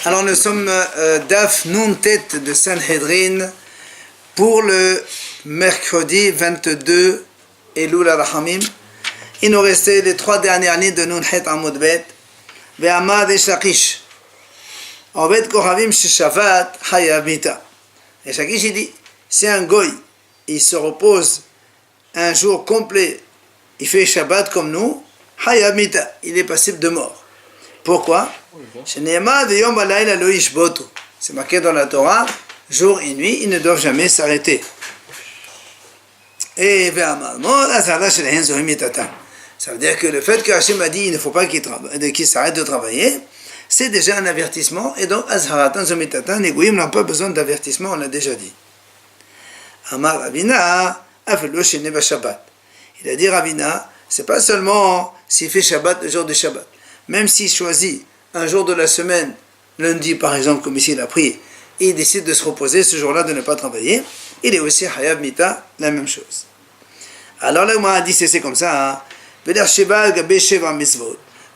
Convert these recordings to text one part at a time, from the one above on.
Alors nous sommes Daf Nun Tête de Sanhedrin pour le mercredi 22 Elul Rahamim. Il nous restait les 3 dernières lignes de Nun Het Amud Bet. Ve'amad et Shakish. Obed Kohavim Shishavat Hayav Mita. Et Shakish il dit, si un goy, il se repose un jour complet, il fait Shabbat comme nous, Hayav Mita, il est passible de mort. Pourquoi? C'est marqué dans la Torah, jour et nuit, ils ne doivent jamais s'arrêter. Et ça veut dire que le fait que Hachem a dit il ne faut pas qu'il s'arrête de travailler, c'est déjà un avertissement, et donc Azharatan Zomitatan, les Goïms n'ont pas besoin d'avertissement, on l'a déjà dit. Amar Ravina, Shabbat. Il a dit Ravina, c'est pas seulement s'il fait Shabbat le jour de Shabbat. Même s'il choisit un jour de la semaine, lundi par exemple, comme ici il a pris, et il décide de se reposer ce jour-là, de ne pas travailler, il est aussi Hayav Mita, la même chose. Alors là, on a dit c'est comme ça,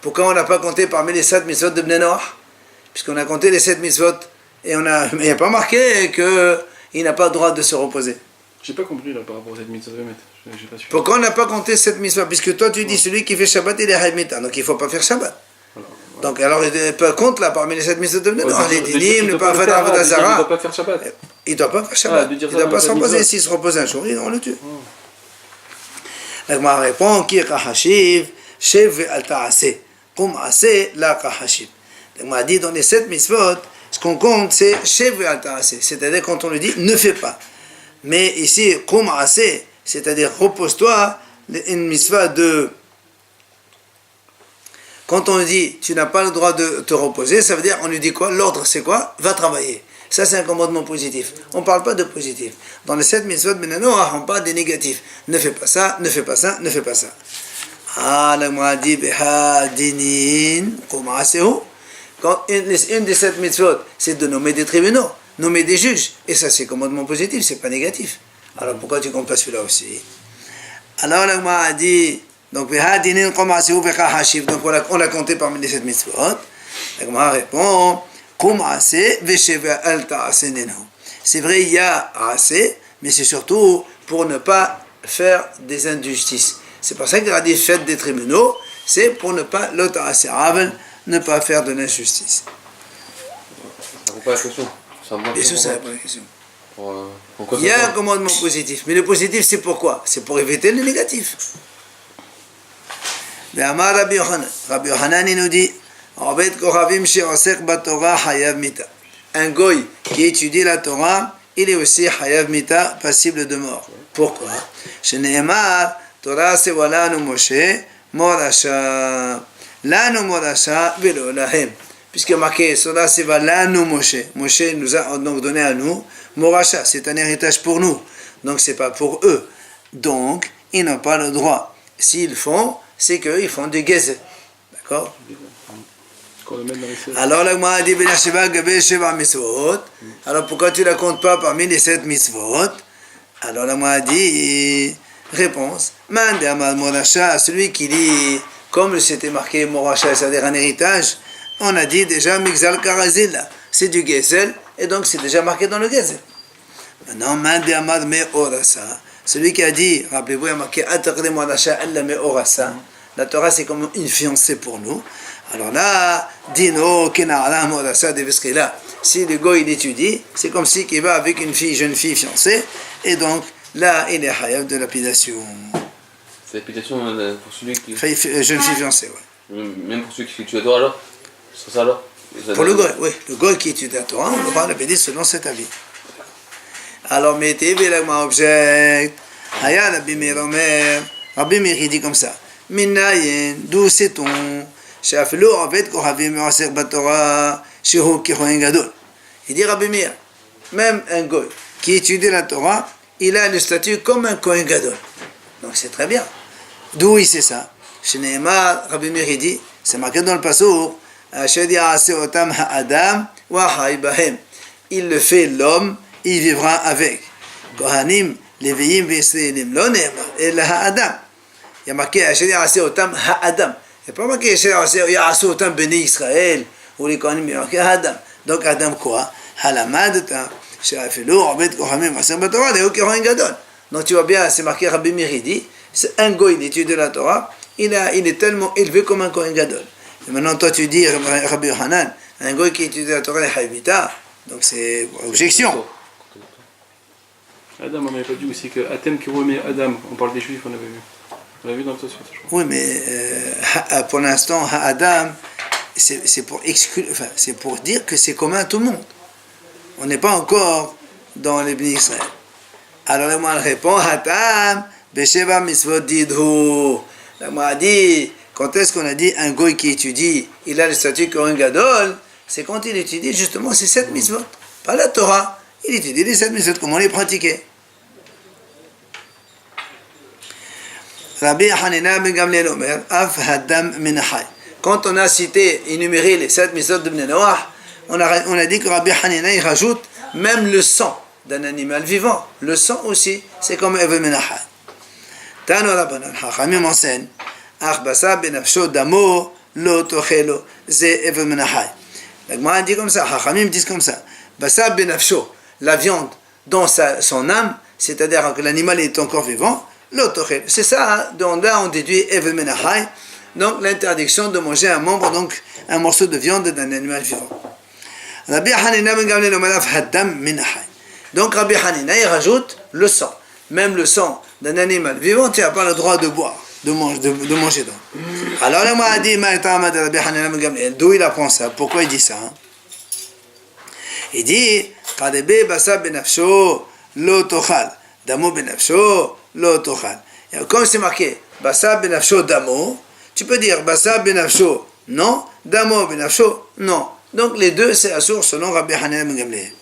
pourquoi on n'a pas compté parmi les 7 mitzvot de Bnei Noach? Puisqu'on a compté les 7 mitzvot, et il n'y a pas marqué qu'il n'a pas le droit de se reposer. J'ai pas compris là par rapport à cette mitzvah. Pourquoi on n'a pas compté cette mitzvah? Puisque toi tu dis celui qui fait Shabbat il est Hayav Mita, donc il ne faut pas faire Shabbat. Donc alors il peut compte là parmi les 7 mitzvot de Bnei Noach, les dinim, ne pas faire Avodah Zarah. Il ne doit pas faire Shabbat. Il ne doit pas faire Shabbat. Il ne doit pas se reposer. S'il se repose un jour, on le tue. Donc, ma réponse, qui est Kahashiv, Shev al Ta'ase, Kum Ase, la Kahashiv. Donc, m'a dit dans les 7 mitzvot, ce qu'on compte, c'est Shev al Ta'ase, c'est-à-dire quand on lui dit ne fais pas. Mais ici, Kum Ase, c'est-à-dire repose-toi, une mitzvah de. Quand on lui dit tu n'as pas le droit de te reposer, ça veut dire, on lui dit quoi? L'ordre, c'est quoi? Va travailler. Ça, c'est un commandement positif. On ne parle pas de positif. Dans les 7 mitzvot, on parle des négatifs. Ne fais pas ça, ne fais pas ça, ne fais pas ça. Ah, la Moadi Beha Dinin, quand une des 7 mitzvot, c'est de nommer des tribunaux, nommer des juges. Et ça, c'est commandement positif, c'est pas négatif. Alors pourquoi tu comptes pas celui-là aussi? Alors, la Moadi, donc Beha Dinin, donc on l'a compté parmi les 7 mitzvot. La Moadi répond. C'est vrai, il y a assez, mais c'est surtout pour ne pas faire des injustices. C'est pour ça qu'il a dit faites des tribunaux, c'est pour ne pas ne pas faire de l'injustice. Ça répond pas à la question. Bien sûr, ça répond à la question. Il y a un commandement positif, mais le positif c'est pourquoi? C'est pour éviter le négatif. Rabbi Yohanan il nous dit un goy qui étudie la Torah, il est aussi Hayav Mita, passible de mort. Pourquoi? Shene'emar, Torah sewa lanu Moshe, morasha, lanu morasha velo lahem. Puisque marqué, Torah sewa lanu Moshe. Moshe nous a donc donné à nous, morasha, c'est un héritage pour nous. Donc c'est pas pour eux. Donc, ils n'ont pas le droit. S'ils font, c'est qu'ils font du gezer. D'accord? Alors la Gemara dit alors pourquoi tu la comptes pas parmi les 7 mitzvot? Alors la Gemara dit réponse celui qui dit comme c'était marqué Morasha, c'est-à-dire un héritage, on a dit déjà Mixal Karazil, c'est du Gezel et donc c'est déjà marqué dans le Gezel. Maintenant celui qui a dit, rappelez-vous, il y a marqué la Torah c'est comme une fiancée pour nous. Alors là, Dino, si le goy il étudie, c'est comme si il va avec une jeune fille fiancée, et donc là, il est hayav de lapidation. C'est lapidation pour celui qui. Jeune fille fiancée, oui. Même pour celui qui étudie la Torah alors? C'est ça alors? Pour le goy, oui. Le goy qui étudie la Torah, on va lapider selon cet avis. Alors, mettez la object. Haya Rabbi Meir Omer. Rabbi Meir il dit comme ça. Minayen, d'où sait-on? Il dit Rabbi Meir, même un goy qui étudie la Torah, il a le statut comme un Kohen Gadol. Donc c'est très bien. D'où il sait ça? Rabbi Meir il dit, c'est marqué dans le passour, il le fait l'homme, il vivra avec. Kohanim, Leviim, Vesrelim, lo ne'emar, ela ha'adam. Il y a marqué Asher ya'aseh otam ha'adam. Il n'y a pas marqué Asher ya'aseh otam Bnei Israël ou les Kohanim, il y a marqué ha'adam. Donc Adam quoi? Halamadta, Shafilo, Obed Kohamim, Asam Torah, Léo Keroin Gadol. Donc tu vois bien, c'est marqué Rabbi Miridi, c'est un goy qui étudie la Torah, il est tellement élevé comme un Kohen Gadol. Et maintenant toi tu dis, Rabbi Yohanan, un goy qui étudie la Torah, les Haïvita, donc c'est objection. Adam, on n'avait pas dit aussi que Atem qui remet Adam, on parle des Juifs, on avait vu. On l'a vu dans le Tosfot, je crois. Oui, mais pour l'instant, Adam, c'est pour exclure, enfin, c'est pour dire que c'est commun à tout le monde. On n'est pas encore dans les Bnei Israël. Alors le Moine répond, Hatam, Besheva Mitzvot Didhu. Le Moine dit, quand est-ce qu'on a dit un goy qui étudie, il a le statut Kohen Gadol, c'est quand il étudie justement ces 7 mitzvot, pas la Torah. Il étudie les 7 mitzvot, comment les pratiquer. Rabbi Hanina ben Gamliel Omer, Af Hadam min Hay. Quand on a cité, énuméré les 7 mitzvot de Bnei Noach, on a dit que Rabbi Hanina il rajoute même le sang d'un animal vivant. Le sang aussi, c'est comme Evel min Hay. Tano Rabbanan, Hachamim enseigne, Ach basa benafsho damo lo tochelo, c'est Evel min Hay. La Gemara dit comme ça, Hachamim disent comme ça, basa benafsho, la viande dans son âme, c'est-à-dire que l'animal est encore vivant, l'autochel. C'est ça, dont là on déduit Evel Menachai, donc l'interdiction de manger un membre, donc un morceau de viande d'un animal vivant. Rabbi Hanina ben Gamliel Omer Haddam Menachai. Donc Rabbi Hanina il rajoute le sang. Même le sang d'un animal vivant, tu n'as pas le droit de boire, de manger donc. Alors là, moi a dit Rabbi Hanina ben Gamliel, d'où il apprend ça? Pourquoi il dit ça? Il dit Kadebe basa benafsho lo tochal, damo benafsho lo tochal. Comme c'est marqué basa benafsho damo, tu peux dire basa benafsho non, damo benafsho non. Donc les deux c'est assour selon Rabbi Hanina ben Gamliel.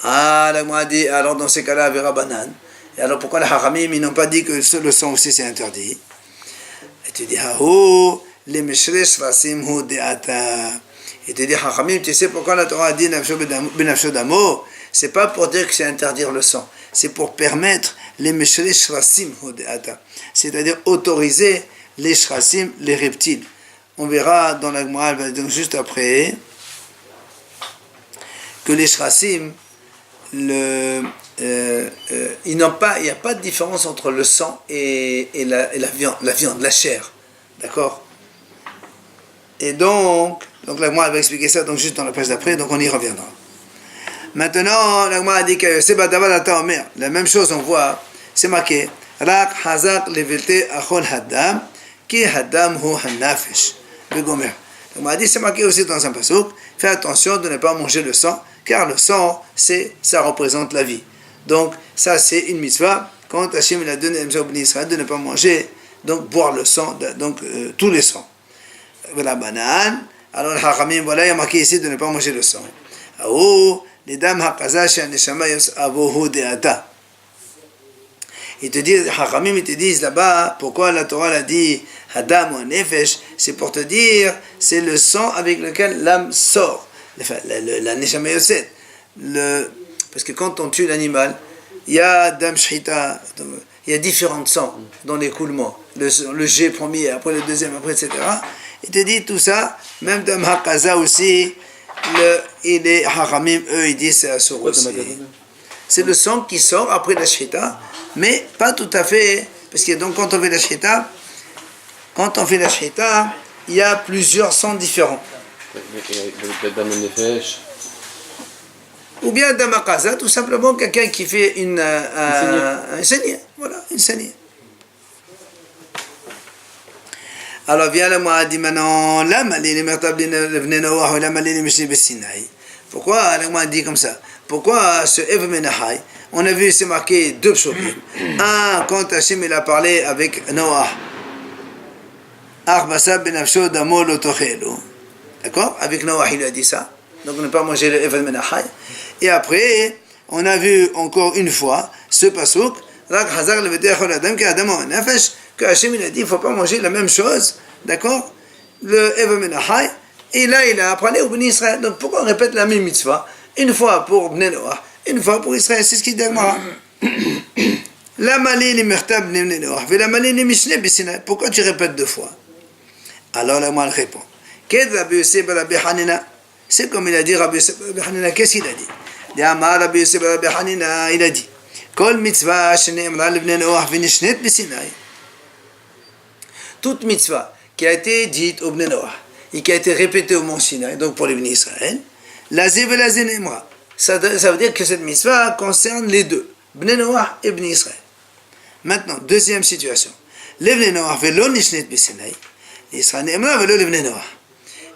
Ah, la moi dit alors dans ces cas-là avec Rabbanan. Et alors pourquoi les Haramim ils n'ont pas dit que le sang aussi c'est interdit? Et tu dis hahu les meshresh rasim hu deata. Et tu dis, Hachamim, tu sais pourquoi la Torah a dit Benafsho Damo? C'est pas pour dire que c'est interdire le sang, c'est pour permettre les Meshre Shrasim Hodeata, c'est-à-dire autoriser les Shrasim, les reptiles. On verra dans la Gemara, donc juste après, que les Shrasim, il n'y a pas de différence entre le sang et la viande, la chair. D'accord? Et donc la Gemara va expliquer ça donc juste dans la page d'après, donc on y reviendra. Maintenant, la Gemara a dit que c'est la même chose, on voit, c'est marqué Rak Hazak Levelte Achol Haddam Ki Haddam Hu Hanafesh Begomer. La Gemara a dit c'est marqué aussi dans un pasuk, fais attention de ne pas manger le sang, car le sang, ça représente la vie. Donc, ça c'est une mitzvah, quand Hachem a donné à Israël de ne pas manger, donc boire le sang, donc tous les sangs. Voilà, banane. Alors, le Hachamim, voilà, il y a marqué ici de ne pas manger le sang. Aou, les dames hakaza shaneshama yos avohu deata. Ils te disent, Hachamim, ils te disent là-bas, pourquoi la Torah l'a dit Hadam ou Nefesh, c'est pour te dire, c'est le sang avec lequel l'âme sort. La neshama yoset. Parce que quand on tue l'animal, il y a dam shchita, il y a différents sangs dans l'écoulement. Le jet premier, après le deuxième, après, etc. Il te dit tout ça, même dans Hakaza aussi, il est Haramim, eux, ils disent c'est Asur aussi. C'est le sang qui sort après la shchita, mais pas tout à fait, parce que donc quand on fait la shchita, il y a plusieurs sangs différents. Ou bien dans Hakaza, tout simplement quelqu'un qui fait une saignée. Voilà, une saignée. Alors vient le Moïse dit maintenant, pourquoi le Moïse dit comme ça? Pourquoi ce Ev Menachai? On a vu, c'est marqué deux choses. Un, quand Hachem il a parlé avec Noah, d'accord? Avec Noah, il a dit ça. Donc ne pas manger le Ev Menachai. Et après, on a vu encore une fois ce pasuk, que Hachem il a dit, il ne faut pas manger la même chose, d'accord? Le Ev Menachai, et là il a appris au Bnei Israël. Donc pourquoi on répète la même mitzvah? Une fois pour Bnei Noach, une fois pour Israël, c'est ce qu'il dit Gemara. Pourquoi tu répètes deux fois? Alors la Gemara répond, C'est comme il a dit Rabbi Yosef Rabbi Hanina. Qu'est-ce qu'il a dit? Il a dit Kol mitzvah shene'emra lebnei Noach v'nishnet b'Sinai. Toute mitzvah qui a été dite au Bnei Noach et qui a été répétée au mont Sinaï, donc pour les Bnei Israël, lazé velazé ne'emra. Ça veut dire que cette mitzvah concerne les deux, Bnei Noach et Bnei Israël. Maintenant, deuxième situation. Les Bnei Noach velo nishnet b'Sinai, Israël ne'emra velo les Bnei Noach.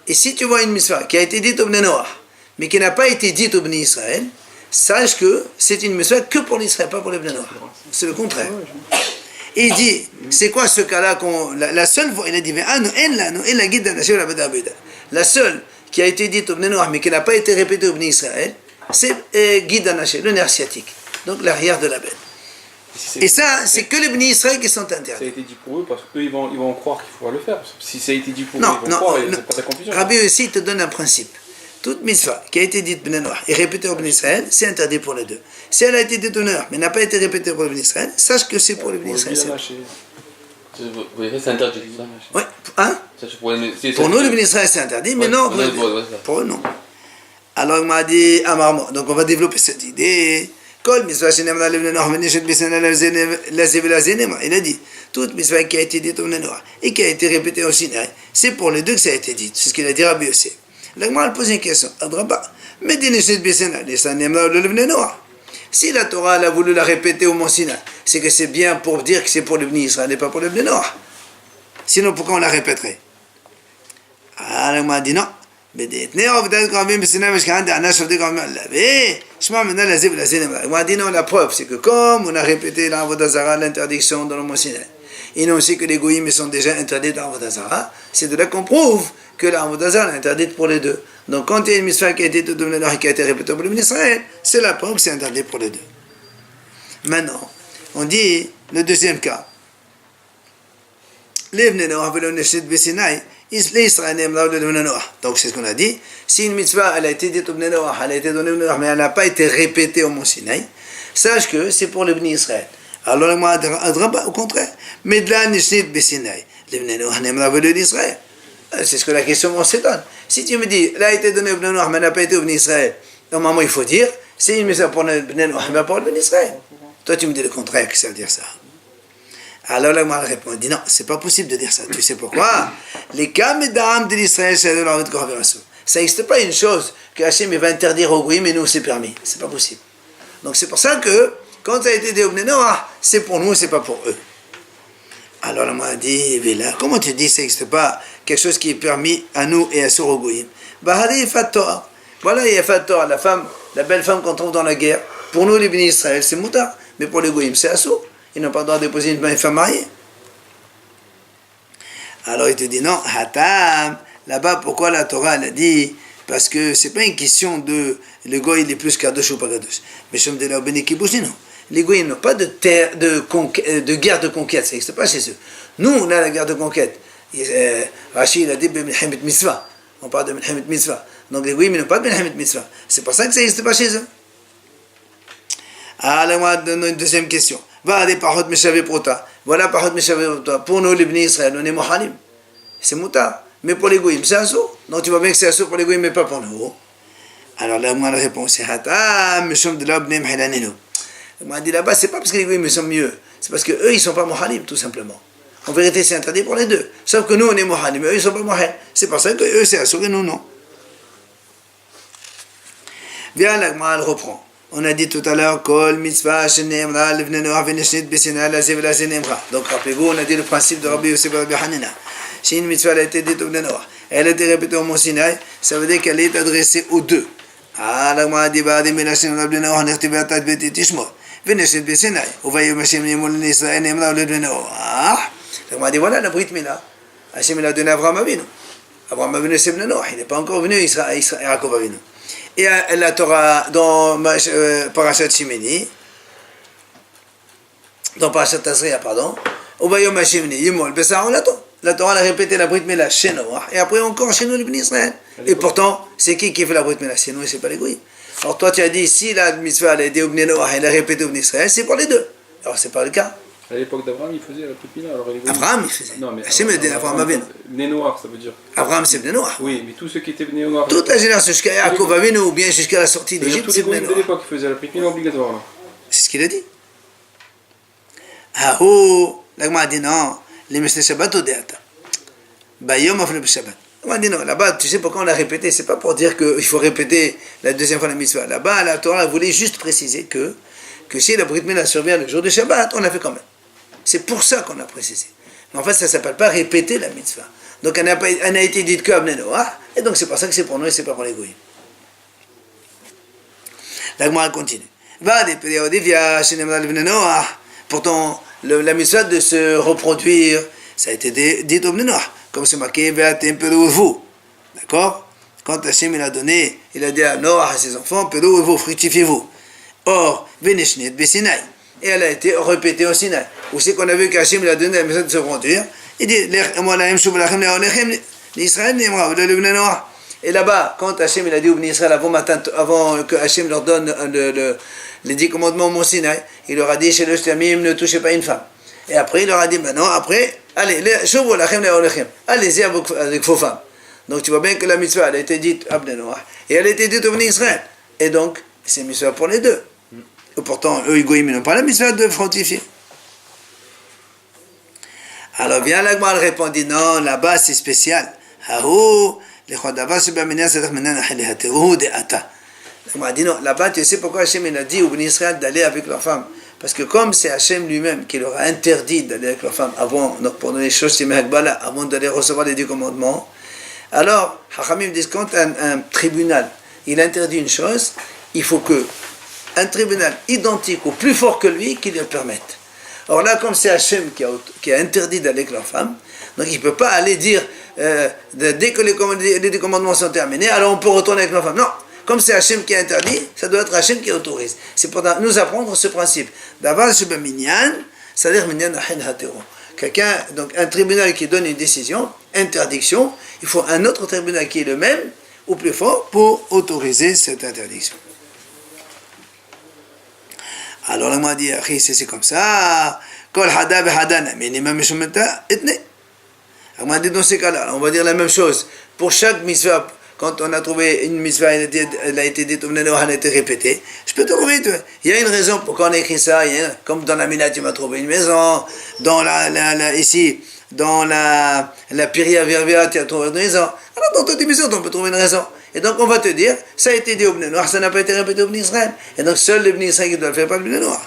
Et si tu vois une mitzvah qui a été dite au Bnei Noach, mais qui n'a pas été dite au Bnei Israël, sache que c'est une mitzvah que pour l'Israël, pas pour les Bnei Noach. C'est le contraire. Et il dit, c'est quoi ce cas-là la seule fois, il a dit, la seule qui a été dite au Bnei Noach, mais qui n'a pas été répétée au Bnei Israël, c'est Guid Anaché, le nerf sciatique, donc l'arrière de la bête. Et ça, c'est que les Bnei Israël qui sont interdits. Ça a été dit pour eux parce qu'eux, ils vont croire qu'il faudra le faire. Si ça a été dit pour eux, ils vont croire, c'est pas de confusion. Rabbi aussi te donne un principe. Toute mitzvah qui a été dite Bnei Noach et répétée au Bnei Israël, c'est interdit pour les deux. Si elle a été dite au Noach, mais n'a pas été répétée pour le Bnei Israël, sache que c'est pour le Bnei Israël. C'est interdit. Oui, hein? Pour nous, le Bnei Israël, c'est interdit, mais non, pour eux, non. Alors, il m'a dit, Amarmo, donc on va développer cette idée. Il a dit, toute mitzvah qui a été dite au Bnei Noach et qui a été répétée au Sinaï, c'est pour les deux que ça a été dit. C'est ce qu'il a dit Rabbi Yosef. L'Agma a posé une question. Si la Torah a voulu la répéter au Mont Sinaï, c'est que c'est bien pour dire que c'est pour le Bnei Israël et pas pour le Bnei Noach. Sinon, pourquoi on la répéterait? L'Agma a dit non. La preuve, c'est que comme on a répété l'Avodah Zarah, l'interdiction dans le Mont Sinaï, et non aussi que les goïms sont déjà interdits dans l'Avodah Zarah, c'est de là qu'on prouve que l'Avodah Zarah est interdite pour les deux. Donc quand il y a une mitzvah qui a été donnée et qui a été répétée pour le Bnei Israël, c'est la preuve que c'est interdit pour les deux. Maintenant, on dit le deuxième cas. Les Bnei Noach velo nishnet b'Sinai, l'Israël n'aimera le Bnei Noach. Donc c'est ce qu'on a dit. Si une mitzvah elle a été dite au Bnei Noach, elle a été donnée au Bnei Noach, mais elle n'a pas été répétée au Mont Sinaï, sache que c'est pour le Bnei Israël. Alors moi, au contraire, mais de là nishnet b'Sinai, les Bnei Noach n'aimera velo l'Israël. C'est ce que la question s'étonne. Si tu me dis, elle a été donnée au Bnei Noach, mais elle n'a pas été au Bnei Israël, normalement il faut dire, c'est une mitzvah pour le Bnei Noach, mais pas pour le Bnei Israël. Toi tu me dis le contraire, que ça veut dire ça. Alors là, moi, je réponds, dit non, c'est pas possible de dire ça. Tu sais pourquoi? Les Kamedam de l'Israël, c'est de la route de ça n'existe pas une chose que Hachem va interdire au Goïm, mais nous c'est permis. C'est pas possible. Donc c'est pour ça que, quand ça a été dit au Bnei Noach, c'est pour nous, c'est pas pour eux. Alors là, moi, je dis, Vila, comment tu dis que ça n'existe pas quelque chose qui est permis à nous et à Sour Goïm? Bahari et Fator. Voilà, il y a Fator, la femme, la belle femme qu'on trouve dans la guerre. Pour nous, les Bnei Israël, c'est Moutar. Mais pour les Goïm, c'est Assour. Ils n'ont pas le droit de déposer une femme mariée. Alors il te dit non, Hatam, là-bas pourquoi la Torah elle a dit? Parce que c'est pas une question de le goy il est plus kadosh ou pas kadosh. Mais je me dis là, non. Les goy n'ont pas de terre, de guerre de conquête, ça n'existe pas chez eux. Nous on a la guerre de conquête. Rashi il a dit Milchemet Mitzvah. On parle de Milchemet Mitzvah. Donc les goy n'ont pas de Milchemet Mitzvah. C'est pour ça que ça n'existe pas chez eux. Alors moi donne une deuxième question. Va aller par Hot Meshavé Prota. Voilà par Hot Meshavé Prota. Pour nous, les Bnei Israël, on est Mohalim. C'est Moutar. Mais pour les Goïm, c'est Assour. Donc tu vois bien que c'est Assour pour les Goïm, mais pas pour nous. Alors là, moi, la réponse c'est Hatam, Meshom de l'Abnem Hilanino. Moi, dit là-bas, c'est pas parce que les Goïm sont mieux. C'est parce qu'eux, ils sont pas Mohalim, tout simplement. En vérité, c'est interdit pour les deux. Sauf que nous, on est Mohalim, mais eux, ils sont pas Mohalim. C'est pour ça que eux, c'est Assour et nous, non. Bien, là, moi, elle reprend. On a dit tout à l'heure, Kol mitzvah shene'emra lebnei Noach v'nishnet b'Sinai lazé v'lazé ne'emra. Donc rappelez-vous, on a dit le principe de Rabbi Yosef Rabbi Hanina. Si une mitzvah a été dite au Bnei Noach, elle a été répétée au Mont Sinaï, ça veut dire qu'elle est adressée aux deux. Ah, la Gemara dit, Ba'adé milachin Rabbi Noach nechtiveh atat b'ti tishmor v'nishnet b'Sinai uvayom Hashem yemol l'Israël ne'emra lebnei Noach. La Gemara dit, voilà la Brit Mila. Hashem il a donné à Avraham Avinu. Avraham Avinu c'est Bnei Noach, il n'est pas encore venu à Yaakov Avinu. Et la Torah dans Parashat Shimini, dans Parashat Tazria, pardon, Ubayom Hashemini, Yimol, Bessar Olato. La Torah a répété la Brit Mila chez Noach, et après encore chez nous, les Bnei Israël. Et pourtant, c'est qui fait la Brit Mila? C'est nous et c'est pas les Goïs. Alors toi, tu as dit, si la mitzvah elle a été au Bnei Noach, elle a répété au Bnei Israël, c'est pour les deux. Alors c'est pas le cas. À l'époque d'Abraham, il faisait la Brit Mila. Alors les Abraham, il faisait. Non, mais Hachem, il dit Abraham Avinu. Bnei Noach, ça veut dire. Abraham, c'est Bnei Noach. Oui, mais tous ceux qui étaient Bnei Noach. Toute la génération jusqu'à Yaakov Avinu ou bien jusqu'à la sortie C'est-à-dire d'Égypte, tous c'est les Bnei goïms de Noach. l'époque qui faisaient la Brit Mila obligatoire. Là. C'est ce qu'il a dit. Ahou, l'agma a dit non, les Mishneh Shabbat ou Deata. Bayom afle Shabbat. On a dit non, là-bas, tu sais pourquoi on l'a répété, c'est pas pour dire qu'il faut répéter la deuxième fois la mitzvah. Là-bas, la Torah voulait juste préciser que si la Brit Mila survient le jour de Shabbat, on l'a fait quand même. C'est pour ça qu'on a précisé. Mais en fait, ça ne s'appelle pas répéter la mitzvah. Donc, elle n'a été dite que à Bnei Noach, et donc c'est pour ça que c'est pour nous et c'est pas pour les goïms. La Gemara continue. Pourtant, la mitzvah de se reproduire, ça a été dit au Bnei Noach. Comme c'est marqué, vous. D'accord? Quand Hachem il a donné, il a dit à Noach, à ses enfants, vous, fructifiez-vous. Or, Veneshnet Besinaï. Et elle a été répétée au Sinaï. Où c'est qu'on a vu qu'Hachem il a donné la mitzvah de se reproduire? Il dit, l'Israël et là-bas, quand Hachem il a dit au Bnei Israël avant que Hachem leur donne les 10 commandements au Mont Sinaï, il leur a dit chez le Shtamim, ne touchez pas une femme. Et après, il leur a dit maintenant, après, allez, allez-y avec vos femmes. Donc tu vois bien que la mitzvah elle a été dite à Bnei Noach et elle a été dite au Bnei Israël. Et donc, c'est une mitzvah pour les deux. Et pourtant, eux, ils n'ont pas la mitzvah de fructifier. Alors vient l'Agma, elle répondit non, là-bas c'est spécial. L'Agma dit non, là-bas tu sais pourquoi Hachem il a dit au Bnei Israël d'aller avec leurs femmes. Parce que comme c'est Hachem lui-même qui leur a interdit d'aller avec leurs femmes avant, donc pour donner les choses avant d'aller recevoir les 10 commandements, alors Hachamim disent quand un tribunal il interdit une chose, il faut que un tribunal identique ou plus fort que lui qui le permette. Or là, comme c'est Hachem qui a interdit d'aller avec leurs femmes, donc il ne peut pas aller dire dès que les commandements sont terminés, alors on peut retourner avec leurs femmes. Non, comme c'est Hachem qui a interdit, ça doit être Hachem qui autorise. C'est pour nous apprendre ce principe. D'abord, c'est minyan, c'est-à-dire minyan ahen hatero. Quelqu'un, donc un tribunal qui donne une décision, interdiction, il faut un autre tribunal qui est le même ou plus fort pour autoriser cette interdiction. Alors là, m'a dit, c'est comme ça. Kol hada behadana, minimum mishumeta etne. On m'a dit dans ces cas-là, on va dire la même chose. Pour chaque mitzvah, quand on a trouvé une mitzvah, elle a été dite, elle a été répétée. Je peux te trouver, il y a une raison pourquoi on a écrit ça. Comme dans la Mila, tu m'as trouvé une maison. Ici, dans la Piria Virvia, tu as trouvé une maison. Alors dans toutes les maisons, on peut trouver une raison. Et donc on va te dire, ça a été dit au Bnei Noach, ça n'a pas été répété au Bnei Israël. Et donc seul le Bnei Israël qui doit le faire, pas le Bnei Noach.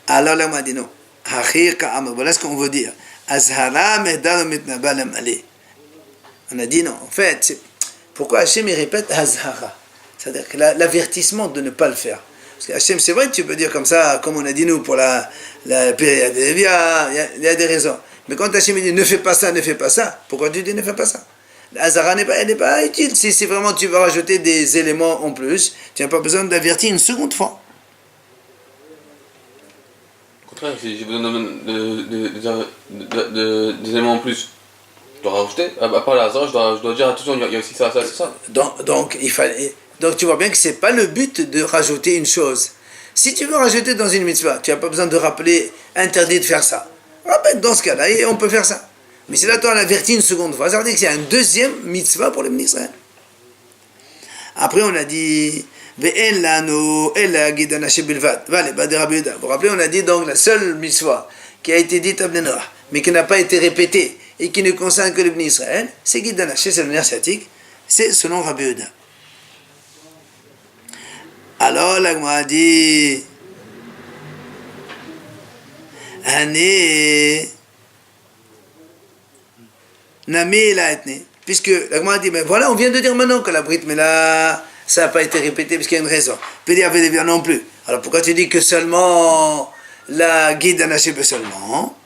Alors là, on m'a dit non. Voilà ce qu'on veut dire. On a dit non. En fait, pourquoi Hachem il répète Hazhara? C'est-à-dire que l'avertissement de ne pas le faire. Parce que Hachem, c'est vrai que tu peux dire comme ça, comme on a dit nous pour la période, il y a des raisons. Mais quand Hachem dit ne fais pas ça, pourquoi tu dis ne fais pas ça? L'Azara n'est pas utile. Si vraiment tu veux rajouter des éléments en plus, tu n'as pas besoin d'avertir une seconde fois. Au contraire, si j'ai besoin des éléments en plus, je dois rajouter. À part l'Azara, je dois dire attention, il y a aussi ça, c'est ça. Donc tu vois bien que ce n'est pas le but de rajouter une chose. Si tu veux rajouter dans une mitzvah, tu n'as pas besoin de rappeler interdit de faire ça. Rappelle dans ce cas-là et on peut faire ça. Mais si la Torah l'avertit une seconde fois, ça veut dire que c'est un deuxième mitzvah pour le Bnei Israël. Après, on a dit vous rappelez, on a dit donc la seule mitzvah qui a été dite à Bnei Noach, mais qui n'a pas été répétée et qui ne concerne que le Bnei Israël, c'est Gid Anaché, c'est le nerf sciatique, c'est selon Rabbi Yehuda. Alors, la Gemara dit puisque la Gemara dit, mais voilà, on vient de dire maintenant que la Brit Mila, ça n'a pas été répété parce qu'il y a une raison. Puis il y avait des biens non plus. Alors pourquoi tu dis que seulement la guide d'Anaché peut seulement?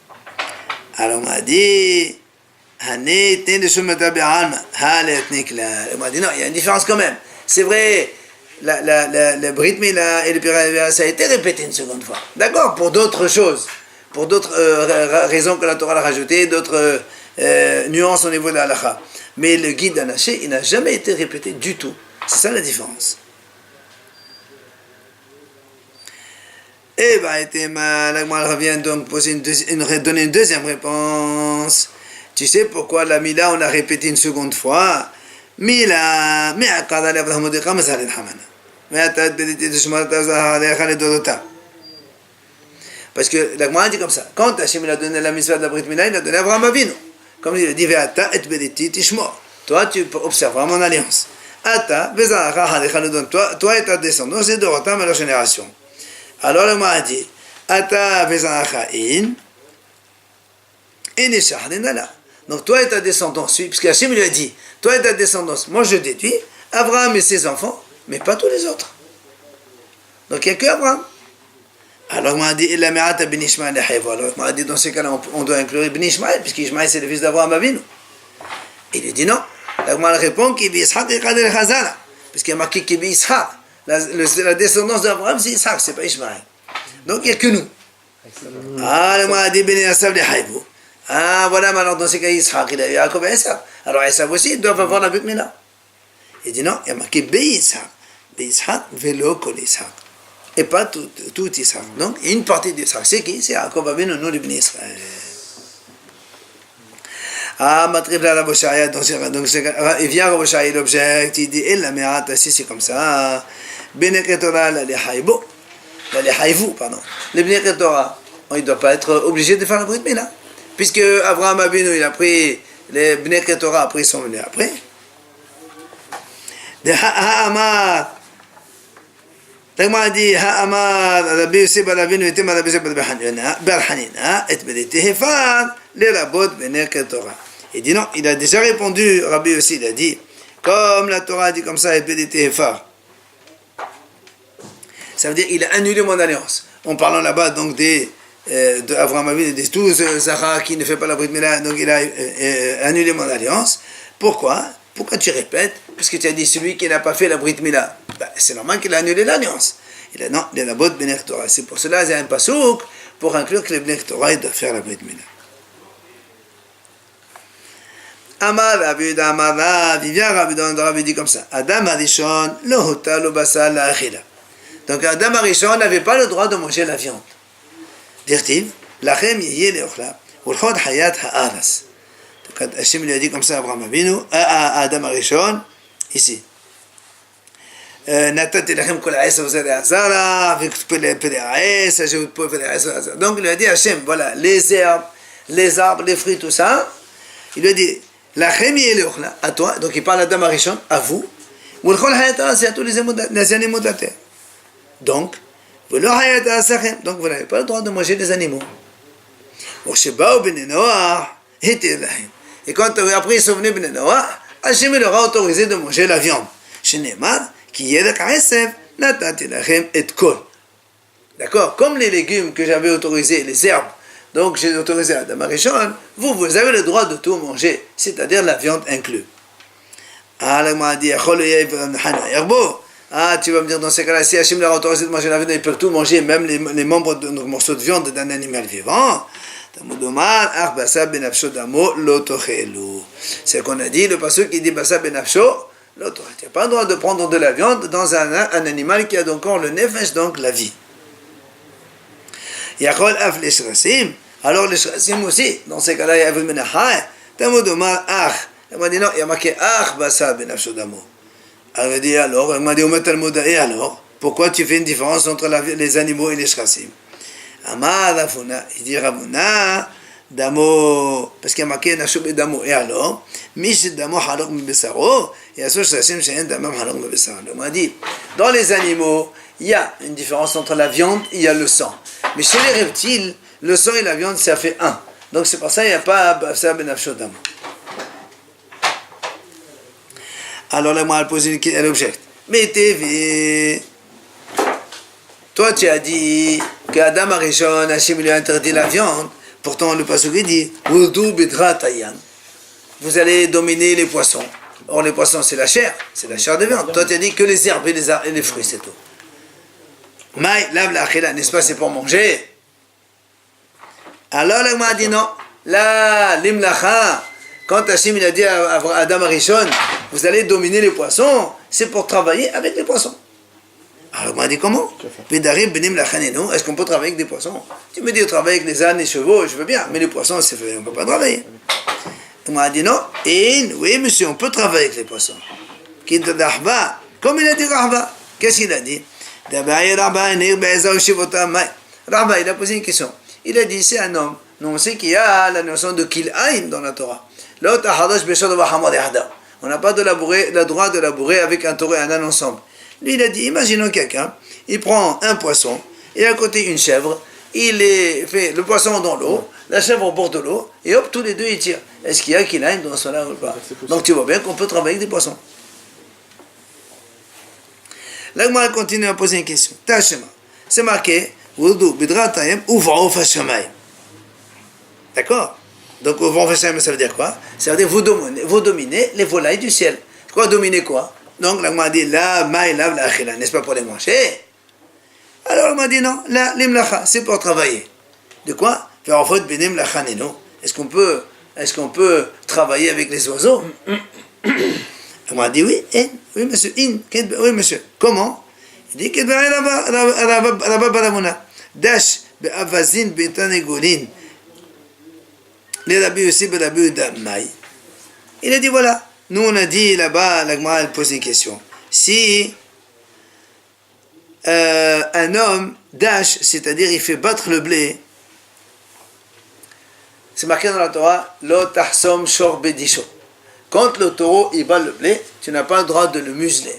Alors on m'a dit, on m'a dit non, il y a une différence quand même. C'est vrai, la Brit Mila et le Piraya, ça a été répété une seconde fois. D'accord, pour d'autres choses, pour d'autres raisons que la Torah a rajoutées, d'autres nuances au niveau de la halakha. Mais le guide d'Anaché, il n'a jamais été répété du tout. C'est ça la différence. Et l'Agma revient donc donner une deuxième réponse. Tu sais pourquoi la Mila, on a répété une seconde fois? Mila, parce que l'Agma dit comme ça. Quand Hachem a donné la mitzvah de la Brit Mila, il a donné à Avraham Avinu. Comme il a dit, Ve'ata et bediti tishmor. Toi, tu observeras mon alliance. Ata, vezaracha halecha, toi et ta descendance, et dorotam à leur génération. Alors l'Agma a dit, Ata vezaracha in, ineshach lenala. Donc toi et ta descendance, puisque Hachem lui a dit, toi et ta descendance, moi je déduis, Abraham et ses enfants, mais pas tous les autres. Donc il n'y a que Abraham. Alors on a dit, il a Ben Ishmael. Alors on a dit, dans ces cas-là, on doit inclure Ben Ishmael, puisqu'Ishmael c'est le fils d'Abraham Avinu. Il lui dit non. Alors on répond qu'il y a puisqu'il y a marqué qu'il y a Ishaq. La descendance d'Abraham c'est Ishaq, c'est pas Ishmael. Donc il n'y a que nous. Alors on a dit, Ben Yasav le Haïbou. Ah voilà, alors dans ces cas, Ishaq, il a eu Jacob et Esav. Alors Esav aussi, ils doivent avoir la Brit Mila. Il dit non, il y a marqué Ishaq. Ishaq, velo kol Ishaq. Et pas tout Israël. Donc, une partie d'Israël. C'est qui? C'est Jacob Avinu, nous, les bénis Israël. Ah, Matrib la Raboshaya, donc il vient Raboshaya, l'objecte, il dit, la Me'at, si c'est comme ça, Bnei Torah, la Lehaïbu, pardon. Les Bnei Torah, il ne doit pas être obligé de faire la Brit Mila. Puisque Abraham Avinu, il a pris, les Bnei Torah, après, ils sont venus après. De Ha'amar, l'Agma dit, Ha'amar, Rabbi Yosef bar Avinu, etem Rabbi Yosef bar Hanina, et Bedetehefar, les rabot Bnei Torah. Il dit non, il a déjà répondu, Rabbi aussi, il a dit, comme la Torah dit comme ça, et Bedetehefar. Ça veut dire, il a annulé mon alliance. En parlant là-bas, donc, d'Avraham Avinu, de tout Zara qui ne fait pas la Brit Mila, donc il a annulé mon alliance. Pourquoi? Pourquoi tu répètes? Puisque tu as dit celui qui n'a pas fait la Brit Mila. C'est normal qu'il a annulé l'alliance. Il a non, il a la botte Bnei Torah. C'est pour cela qu'il y a un pasouk pour inclure que les Bnei Torah doivent faire la Brit Mila. Amar Rabbi Amar Rav, il vient Rabbi dit comme ça. Adam Arishon lo hota lo basar la achila. Donc Adam Arishon n'avait pas le droit de manger la viande. Dirtiv, lachem yeh leochla, ulchot hayat haaras. Quand Hachem lui a dit comme ça à Abraham Avinu, à Adam Arishon, ici. Donc il lui a dit Hachem, voilà, les herbes, les arbres, les fruits, tout ça. Il lui a dit, à toi, donc il parle à Adam Arishon, à vous, c'est à tous les animaux de la terre. Donc, vous n'avez pas le droit de manger les animaux. Et quand après ils sont venus Bnei Noach, Hachem leur a autorisé de manger la viande. D'accord? Comme les légumes que j'avais autorisés, les herbes, donc j'ai autorisé à Adam Arishon, vous avez le droit de tout manger, c'est-à-dire la viande inclue. Ah, tu vas me dire dans ces cas-là, si Hachem leur a autorisé de manger la viande, ils peuvent tout manger, même les membres de morceaux de viande d'un animal vivant. C'est qu'on a dit, le passage qui dit Basa benafsho, l'autre. Tu n'as pas le droit de prendre de la viande dans un animal qui a donc encore le nefesh, donc la vie. Yachol af les shrasim. Alors les shrasim aussi, dans ces cas-là, il y a Menachai. Tamudomar ach. Il m'a dit non, il y a marqué ach basa benafsho damo. Alors il dit alors, il m'a dit et alors, pourquoi tu fais une différence entre les animaux et les shrasim? Amar Ravuna, il dit Ravuna, Damo, parce qu'il y a marqué Nashub et Damo, et alors, Mish Damo Halok Mebesaro, et Asosh Sassim Shayen Damam Halok Mebesaro. On m'a dit, dans les animaux, il y a une différence entre la viande et il y a le sang. Mais chez les reptiles, le sang et la viande, ça fait un. Donc c'est pour ça qu'il n'y a pas Bafsa Ben Afsho Damo. Alors là, moi, elle pose un objet. Mais TV. Toi, tu as dit qu'Adam Arishon, Hachem lui a interdit la viande. Pourtant, le passage dit vous allez dominer les poissons. Or, les poissons, c'est la chair de viande. Toi, tu as dit que les herbes et les fruits, c'est tout. Maï, lave la khila, n'est-ce pas, c'est pour manger. Alors, là, m'a dit non. Là, l'imlacha, quand Hachem il a dit à Adam Arishon, vous allez dominer les poissons, c'est pour travailler avec les poissons. Alors, on m'a dit comment? Est-ce qu'on peut travailler avec des poissons? Tu me dis, on travaille avec les ânes, les chevaux, je veux bien, mais les poissons, on ne peut pas travailler. On m'a dit non, et oui, monsieur, on peut travailler avec les poissons. Comme il a dit Rahba, qu'est-ce qu'il a dit? Rahba, il a posé une question. Il a dit, c'est un homme. Nous, on sait qu'il y a la notion de kil'aim dans la Torah. On n'a pas le droit de labourer avec un taureau et un âne ensemble. Lui, il a dit, imaginons quelqu'un, il prend un poisson, et à côté une chèvre, il fait le poisson dans l'eau, la chèvre au bord de l'eau, et hop, tous les deux, ils tirent. Est-ce qu'il y a kil'aim dans cela ou pas? Donc tu vois bien qu'on peut travailler avec des poissons. L'Agma continue à poser une question. Tachema. C'est marqué, Wudu bidratayim uvra'uf hashamayim. D'accord? Donc uvra'uf hashamayim, ça veut dire quoi? Ça veut dire vous dominez les volailles du ciel. Quoi, dominer quoi? Donc l'Agma dit, la maï lav la achila, n'est-ce pas pour les manger? Alors l'Agma dit non, la limlacha, c'est pour travailler. De quoi? Est-ce qu'on peut travailler avec les oiseaux? On m'a dit oui, oui monsieur, oui monsieur. Comment? Il dit que Dash be'avazin be'tanegolin. Les rabbi aussi be'rabbi d'amay. Il a dit voilà, nous on a dit là-bas, l'agma elle pose une question. Si un homme dash, c'est-à-dire il fait battre le blé, c'est marqué dans la Torah, lo tahsom shor bedisho. Quand le taureau il bat le blé, tu n'as pas le droit de le museler.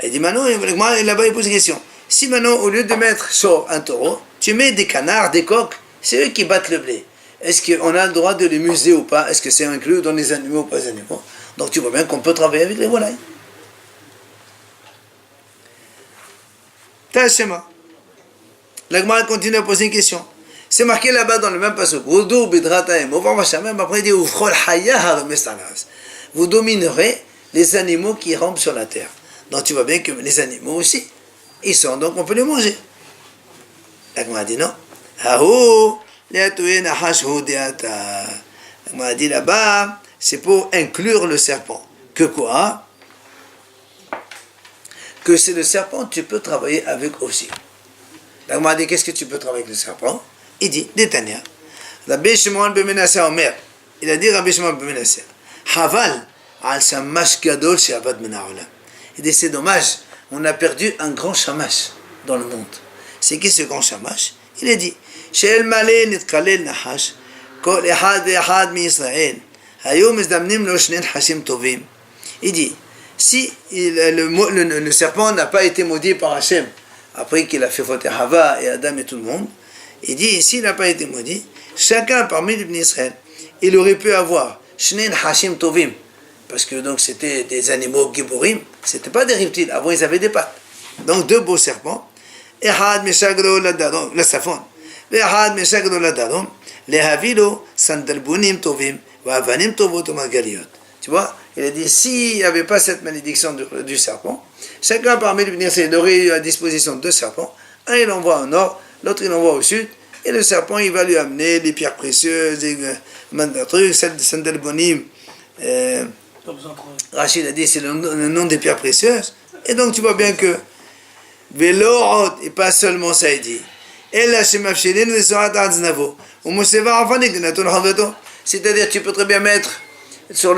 Il dit maintenant, là-bas il pose une question. Si maintenant, au lieu de mettre sur un taureau, tu mets des canards, des coqs, c'est eux qui battent le blé. Est-ce qu'on a le droit de les museler ou pas? Est-ce que c'est inclus dans les animaux ou pas les animaux? Donc tu vois bien qu'on peut travailler avec les volailles. Tachema. L'Agma continue à poser une question. C'est marqué là-bas dans le même passage. Après il dit vous dominerez les animaux qui rampent sur la terre. Donc tu vois bien que les animaux aussi, ils sont, donc on peut les manger. L'Agma dit non. L'Agma dit là-bas, c'est pour inclure le serpent. Que quoi? Que c'est le serpent, tu peux travailler avec aussi. L'Agma dit, qu'est-ce que tu peux travailler avec le serpent? Il dit, Détania. Rabbi Shimon ben Menasseh Omer. Il a dit Rabbi Shimon ben Menasseh. Haval al shamash gadol she'avad min ha'olam. Il dit, c'est dommage, on a perdu un grand shamash dans le monde. C'est qui ce grand shamash? Il a dit, she'el malé nitkalel nahash, kol ehad ve'ehad mi Israël, hayom mezdamnim lo shnen hashim tovim. Il dit, si le serpent n'a pas été maudit par Hachem, après qu'il a fait faute à Hava et Adam et tout le monde, il dit, s'il n'a pas été maudit, chacun parmi les bénis Israël, il aurait pu avoir Shnen Hashim Tovim, parce que donc c'était des animaux Giborim, c'était pas des reptiles, avant ils avaient des pattes. Donc deux beaux serpents, Ehad Meshagro Ladarom, le Safon, Ehad Meshagro Ladarom, les Havilo Sandalbunim Tovim, Vavanim Tovot Magaliot. Tu vois, il a dit, s'il n'y avait pas cette malédiction du serpent, chacun parmi les bénis Israël aurait eu à disposition deux serpents, un il envoie au nord, l'autre il envoie au sud, et le serpent il va lui amener des pierres précieuses, des trucs, celle de Sandalbonim. Rachid a dit c'est le nom des pierres précieuses. Et donc tu vois bien que Velorot, et pas seulement ça il dit. C'est-à-dire tu peux très bien mettre sur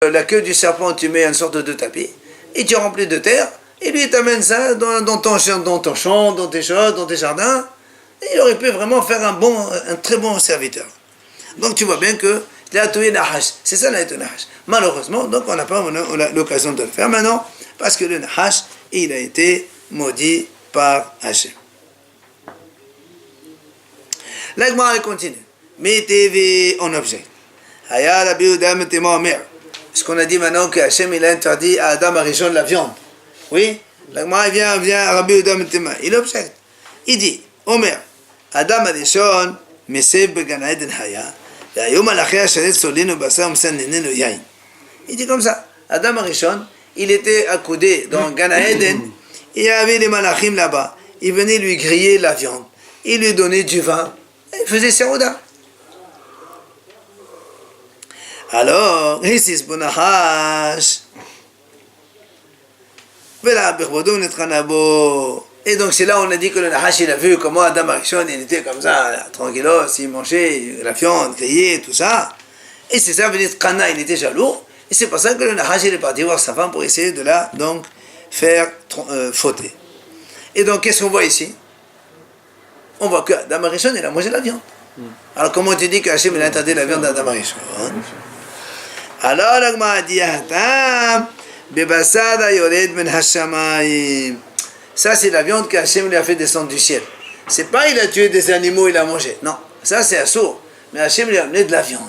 la queue du serpent, tu mets une sorte de tapis, et tu remplis de terre. Et lui, il t'amène ça dans ton champ, dans tes choses, dans tes jardins. Et il aurait pu vraiment faire un très bon serviteur. Donc tu vois bien que c'est ça la Nahash. Malheureusement, donc on n'a pas l'occasion de le faire maintenant, parce que le Nahash, il a été maudit par Hachem. L'Agma continue. Mettez en objet. Est-ce qu'on a dit maintenant que Hachem il a interdit à Adam Arishon la viande? Oui, l'Agma vient Rabbi Yehuda ben Tema, il objecte. Il dit, Omer, Adam Arishon, Meseb Began Eden Haya, והיום מלאכי השרת סולינו בשר ומסנננו יין. Il dit comme ça, Adam Arishon, il était accoudé dans Gan Eden, il y avait les malachim là-bas, ils venaient lui griller la viande, ils lui donnaient du vin, il faisait serouda. Alors, ici, Bonahash, Et donc c'est là où on a dit que le Nahash il a vu comment Adam Arishon il était comme ça, tranquillos, il mangeait la viande, grillée, tout ça. Et c'est ça, veut dire Kana il était jaloux. Et c'est pour ça que le Nahash il est parti voir sa femme pour essayer de la donc faire fauter. Et donc qu'est-ce qu'on voit ici? On voit que Adam Arishon il a mangé la viande. Alors comment tu dis que Hachem il a interdit la viande d'Adam Arishon? Alors la Gemara dit Bebasada yored ben hashamayim. Ça c'est la viande que Hachem lui a fait descendre du ciel. C'est pas il a tué des animaux, il a mangé. Non, ça c'est assourd. Mais Hachem lui a amené de la viande.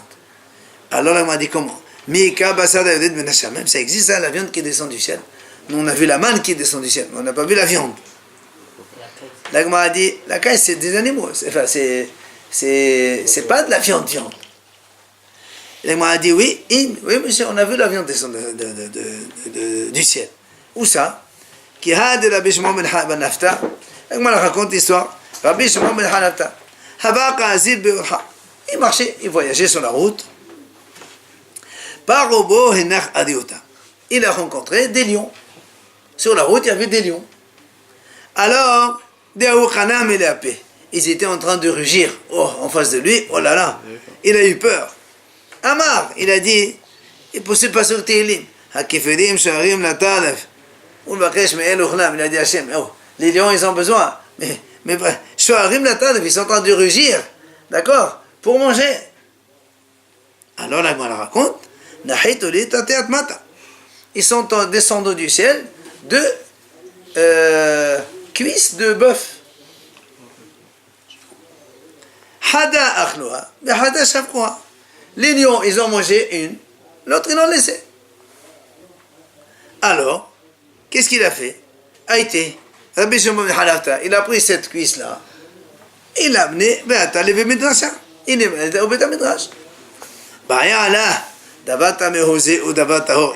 Alors la Gemara dit comment? Mika basada yored ben hashamayim. Ça existe ça, la viande qui descend du ciel. Nous on a vu la manne qui descend du ciel, mais on n'a pas vu la viande. La Gemara dit la caille c'est des animaux. Enfin c'est pas de la viande. Il m'a dit oui, monsieur, on a vu la viande descendre du ciel. Où ça? Qui a de Rabbi Shimon ben Nafta. Il m'a raconté l'histoire. Rabbi Shimon ben Nafta. Il marchait, il voyageait sur la route. Par Robo Henach Adiota. Il a rencontré des lions. Sur la route, il y avait des lions. Alors, ils étaient en train de rugir en face de lui. Oh là là, il a eu peur. Amar, il a dit, il poussait pas sur Tehillim. Hakifirim, Sharim, Latalef. Il a dit Hachem, oh, les lions ils ont besoin. Mais Sharim, Latalef, ils sont en train de rugir. D'accord? Pour manger. Alors la Gemara raconte, ils sont descendus du ciel de cuisses de bœuf. Hada akhloha, hada shafkoha. Les lions, ils ont mangé une, l'autre, ils l'ont laissé. Alors, qu'est-ce qu'il a fait? Haïté, Rabbi Shimon ben Halafta, il a pris cette cuisse-là, il l'a amené, il est au Beta Midrash.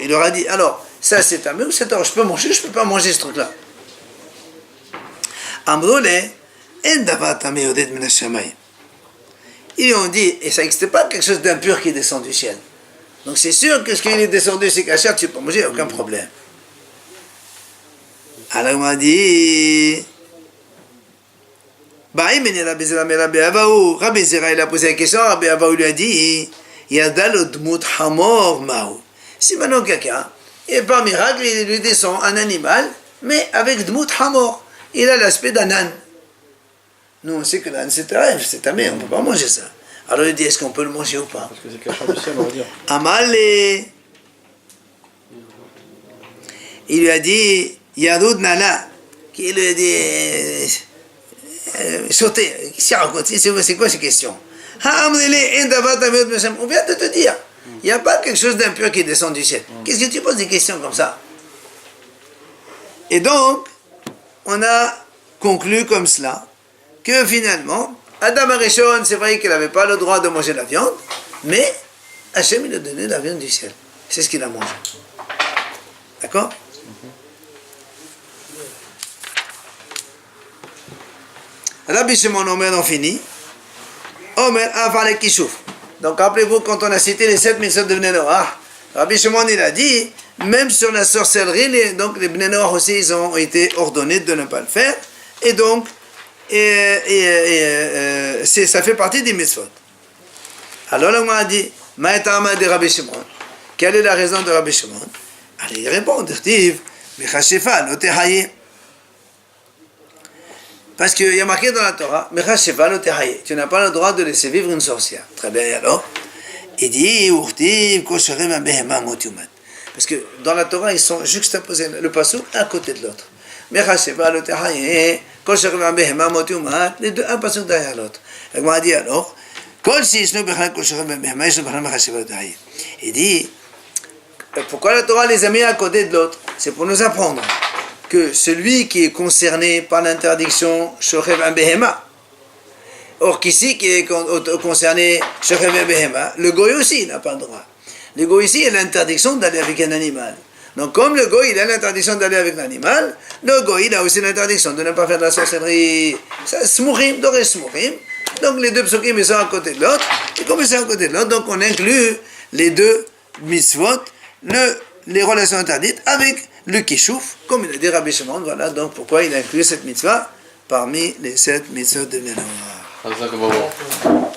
Il leur a dit, alors, ça c'est tamé ou c'est tort? Je peux manger, je peux pas manger ce truc-là. Amroulé, en davat tamé oded min hashamayim. Ils lui ont dit, et ça n'existait pas quelque chose d'impur qui descend du ciel. Donc c'est sûr que ce qui est descendu, c'est cachère, tu peux manger, aucun problème. Alors il m'a dit, Rabbi Zera, il a posé la question, Rabbi Abaou lui a dit, si maintenant quelqu'un, et par miracle, il lui descend un animal, mais avec Dmout Hamor, il a l'aspect d'un âne. Nous, on sait que l'âne, c'est tarif, c'est tamé, on ne peut pas manger ça. Alors il dit, est-ce qu'on peut le manger ou pas? Parce que c'est cachant du ciel, on va dire. Amalé. Il lui a dit, Yadoud Nana, qui lui a dit, sautez, c'est quoi ces questions? On vient de te dire, il n'y a pas quelque chose d'impur qui descend du ciel. Qu'est-ce que tu poses des questions comme ça? Et donc, on a conclu comme cela, que finalement, Adam Arishon, c'est vrai qu'il n'avait pas le droit de manger la viande, mais Hachem il a donné la viande du ciel. C'est ce qu'il a mangé. D'accord? Rabbi Shimon Omer, on finit. Omer Afale Kishouf. Donc rappelez-vous, quand on a cité les 7 mitzvot de Bnei Noach, Rabbi Shimon il a dit, même sur la sorcellerie, donc les Bnei Noach aussi, ils ont été ordonnés de ne pas le faire. Et donc, ça fait partie des mitzvot. Alors on m'a dit, Maïtama de Rabbi Shimon, quelle est la raison de Rabbi Shimon? Alors il répond, parce qu'il y a marqué dans la Torah, tu n'as pas le droit de laisser vivre une sorcière. Très bien, alors il dit, parce que dans la Torah, ils sont juxtaposés le passouk à côté de l'autre. Les deux, un passouk derrière l'autre. Il m'a dit alors, il dit, pourquoi la Torah les a mis à côté de l'autre? C'est pour nous apprendre que celui qui est concerné par l'interdiction shochev un behema, or qu'ici qui est concerné shochev un behema, le goy aussi n'a pas le droit. Le goy ici a l'interdiction d'aller avec un animal. Donc comme le goy il a l'interdiction d'aller avec l'animal, le goy il a aussi l'interdiction de ne pas faire de la sorcellerie. Ça smurim, doresh smurim. Donc les deux psukim ils sont à côté de l'autre, et comme ils sont à côté de l'autre, donc on inclut les deux mitzvot, les relations interdites avec le kishouf, comme il a dit Rabbi Shimon. Voilà donc pourquoi il a inclus cette mitzvah parmi les 7 mitzvot de Menorah. Jazakallah.